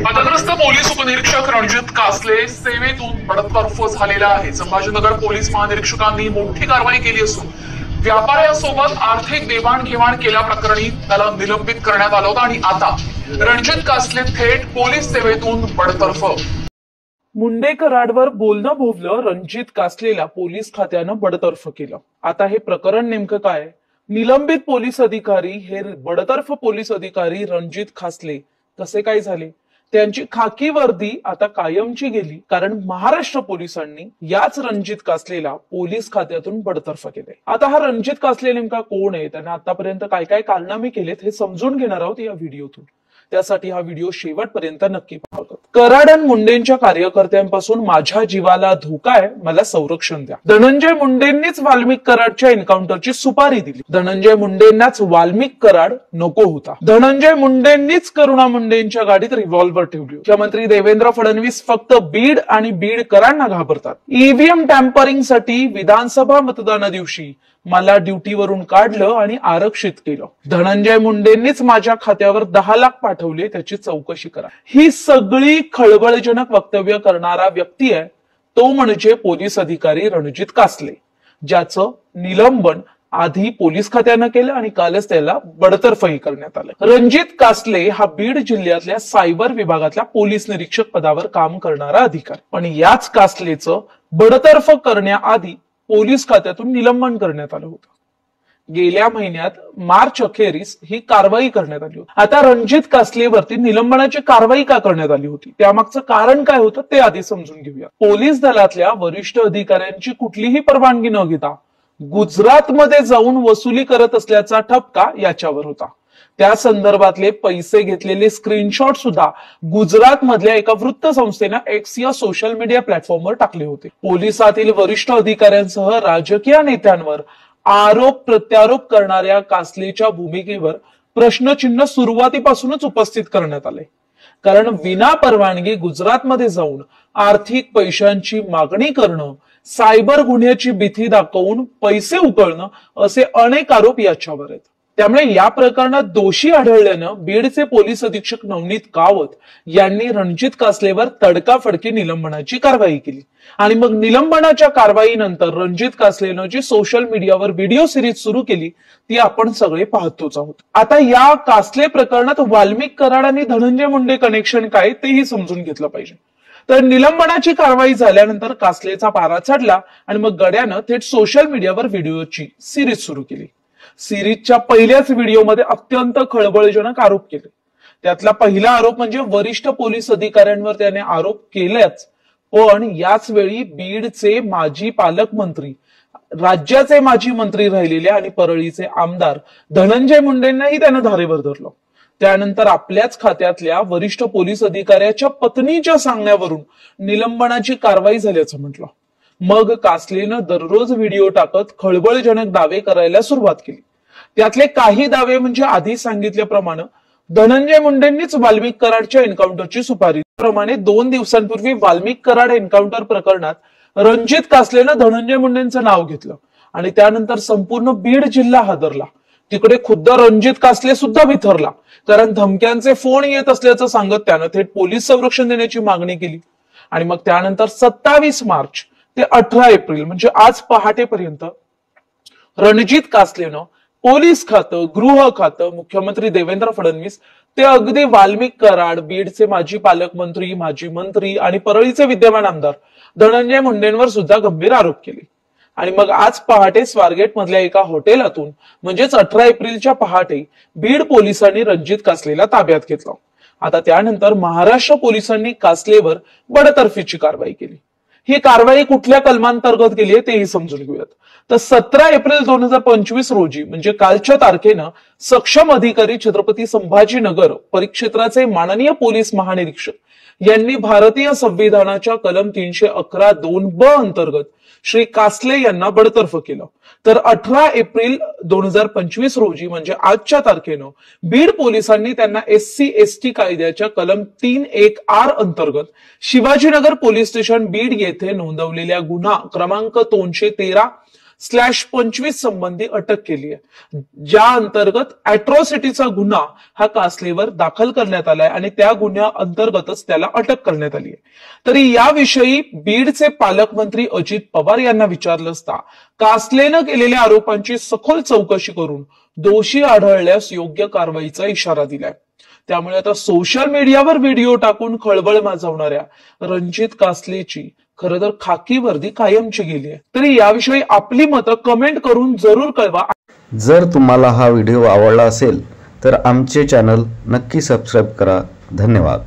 पदग्रस्त police उपनिरीक्षक रणजित कासले सेवेतून बडतर्फ झालेला आहे। संभाजीनगर पोलीस महानिरीक्षकांनी मोठी कारवाई केली असून व्यापाऱ्यासोबत आर्थिक देवाणघेवाण केल्याप्रकरणी त्याला निलंबित करण्यात आलं होतं आणि आता रणजित कासले थेट पोलीस सेवेतून बडतर्फ। मुंडे कराडवर बोलणं भोवलं, रणजित कासलेला पोलीस खात्यानं बडतर्फ केलं। आता हे प्रकरण नेमकं काय? निलंबित पोलीस अधिकारी हे बडतर्फ पोलीस अधिकारी रणजित कासले कसे काय झाले? त्यांची खाकी वर्दी आता कायमची गेली, कारण महाराष्ट्र पोलिसांनी याच रणजित कासलेला पोलीस खात्यातून बडतर्फ केले। आता हा रणजित कासले नेमका कोण आहे, त्याने आतापर्यंत काय काय कारनामे केलेत हे समजून घेणार आहोत या व्हिडिओतून। त्यासाठी हा व्हिडिओ शेवटपर्यंत नक्की पाहा। कराड आणि मुंडेंच्या कार्यकर्त्यांपासून माझ्या जीवाला धोका आहे, मला संरक्षण द्या। धनंजय मुंडेंनीच वाल्मिक कराडच्या एन्काउंटरची सुपारी दिली। धनंजय मुंडेंनाच वाल्मिक कराड नको होता। धनंजय मुंडेंनीच करुणा मुंडेंच्या गाडीत रिव्हॉल्वर ठेवली। मुख्यमंत्री देवेंद्र फडणवीस फक्त बीड आणि बीडकरांना घाबरतात। ईव्हीएम टॅम्परिंग साठी विधानसभा मतदाना दिवशी मला ड्युटीवरून काढलं आणि आरक्षित केलं। धनंजय मुंडेंनीच माझ्या खात्यावर 10 लाख पाठवले, त्याची चौकशी करा। ही सगळी खळबळजनक वक्तव्य करणारा व्यक्ती आहे तो म्हणजे पोलीस अधिकारी रणजित कासले, ज्याचं निलंबन आधी पोलीस खात्यानं केलं आणि कालच त्याला बडतर्फही करण्यात आलं। रणजित कासले हा बीड जिल्ह्यातल्या सायबर विभागातल्या पोलीस निरीक्षक पदावर काम करणारा अधिकारी, पण याच कासलेचं बडतर्फ करण्याआधी पोलीस खात्यातून निलंबन करण्यात आलं होतं। गेल्या महिन्यात मार्च अखेरीस ही कारवाई करण्यात आली होती। आता रणजित कासलेवरती निलंबनाची कारवाई का करण्यात आली होती, त्यामागचं कारण काय होतं ते आधी समजून घेऊया। पोलीस दलातल्या वरिष्ठ अधिकाऱ्यांची कुठलीही परवानगी न घेता गुजरातमध्ये जाऊन वसुली करत असल्याचा ठपका याच्यावर होता। त्या संदर्भातले पैसे घेतलेले स्क्रीनशॉट सुद्धा गुजरात मधल्या एका वृत्त संस्थेनं एक्स या सोशल मीडिया प्लॅटफॉर्मवर टाकले होते। पोलिसातील वरिष्ठ अधिकाऱ्यांसह राजकीय नेत्यांवर आरोप प्रत्यारोप करणाऱ्या कासलेच्या भूमिकेवर प्रश्नचिन्ह सुरुवातीपासूनच उपस्थित करण्यात आले, कारण विना परवानगी गुजरातमध्ये जाऊन आर्थिक पैशांची मागणी करणं, सायबर गुन्ह्याची भीती दाखवून पैसे उकळणं असे अनेक आरोप याच्यावर आहेत। त्यामुळे या प्रकरणात दोषी आढळल्यानं बीडचे पोलीस अधीक्षक नवनीत कावत यांनी रणजित कासलेवर तडकाफडकी निलंबनाची कारवाई केली। आणि मग निलंबनाच्या कारवाईनंतर रणजित कासलेनं जी सोशल मीडियावर व्हिडिओ सिरीज सुरू केली ती आपण सगळे पाहतोच आहोत। आता या कासले प्रकरणात वाल्मिक कराड आणि धनंजय मुंडे कनेक्शन काय तेही समजून घेतलं पाहिजे। तर निलंबनाची कारवाई झाल्यानंतर कासलेचा पारा चढला आणि मग गड्यानं थेट सोशल मीडियावर व्हिडिओची सिरीज सुरू केली। सिरीजच्या पहिल्याच व्हिडिओमध्ये अत्यंत खळबळजनक आरोप केले। त्यातला पहिला आरोप म्हणजे वरिष्ठ पोलीस अधिकाऱ्यांवर त्याने आरोप केलेच, पण याच वेळी बीडचे माजी पालकमंत्री, राज्याचे माजी मंत्री राहिलेले आणि परळीचे आमदार धनंजय मुंडेंनाही त्यानं धारेवर धरलं। त्यानंतर आपल्याच खात्यातल्या वरिष्ठ पोलीस अधिकाऱ्याच्या पत्नीच्या सांगण्यावरून निलंबनाची कारवाई झाल्याचं म्हटलं। मग कासलेनं दररोज व्हिडिओ टाकत खळबळजनक दावे करायला सुरुवात केली। त्यातले काही दावे म्हणजे आधी सांगितल्याप्रमाणे धनंजय मुंडेंनीच वाल्मिक कराडच्या एन्काउंटरची सुपारी प्रमाणे 2 दिवसांपूर्वी वाल्मिक कराड एन्काउंटर प्रकरणात रणजित कासलेनं धनंजय मुंडेंचं नाव घेतलं आणि त्यानंतर संपूर्ण बीड जिल्हा हादरला। तिकडे खुद्द रणजित कासले सुद्धा बिथरला, कारण धमक्यांचे फोन येत असल्याचं सांगत त्यानं थेट पोलीस संरक्षण देण्याची मागणी केली। आणि मग त्यानंतर 27 मार्च ते 18 एप्रिल म्हणजे आज पहाटेपर्यंत रणजित कासलेनं पोलीस खातं, गृह खातं, मुख्यमंत्री देवेंद्र फडणवीस ते अगदी वाल्मिक कराड, बीडचे माजी पालकमंत्री, माजी मंत्री आणि परळीचे विद्यमान आमदार धनंजय मुंडेंवर सुद्धा गंभीर आरोप केले। आणि मग आज पहाटे स्वारगेट मधल्या एका हॉटेलातून म्हणजेच 18 एप्रिलच्या पहाटे बीड पोलिसांनी रणजित कासलेला ताब्यात घेतलं। आता त्यानंतर महाराष्ट्र पोलिसांनी कासलेवर बडतर्फीची कारवाई केली। ही कारवाई कुठल्या कलमांतर्गत केली आहे तेही समजून घेऊयात। तर 17 एप्रिल 2025 रोजी म्हणजे कालच्या तारखेनं सक्षम अधिकारी छत्रपती संभाजीनगर परिक्षेत्राचे माननीय पोलीस महानिरीक्षक यांनी भारतीय संविधानाच्या कलम 311(2)(ब) अंतर्गत श्री कासले यांना बडतर्फ केलं। तर 18 एप्रिल 2025 रोजी म्हणजे आजच्या तारखेनं बीड पोलिसांनी त्यांना SC/ST कायद्याच्या कलम 3(1)R अंतर्गत शिवाजीनगर पोलीस स्टेशन बीड येथे नोंदवलेल्या गुन्हा क्रमांक 213 20/25 संबंधी अटक केली आहे, ज्या अंतर्गत अॅट्रॉसिटीचा गुन्हा हा कासलेवर दाखल करण्यात आलाय आणि त्या गुन्ह्या अंतर्गतच त्याला अटक करण्यात आली आहे। तरी याविषयी बीडचे पालकमंत्री अजित पवार यांना विचारलं असता कासलेनं केलेल्या आरोपांची सखोल चौकशी करून दोषी आढळल्यास योग्य कारवाईचा इशारा दिलाय। त्यामुळे आता सोशल मीडियावर व्हिडिओ टाकून खळबळ माजवणाऱ्या रणजित कासलेची खरं तर खाकी वर्दी कायमची गेली आहे। तरी याविषयी आपली मतं कमेंट करून जरूर कळवा। जर तुम्हाला हा व्हिडिओ आवडला असेल तर आमचे चॅनल नक्की सबस्क्राईब करा। धन्यवाद।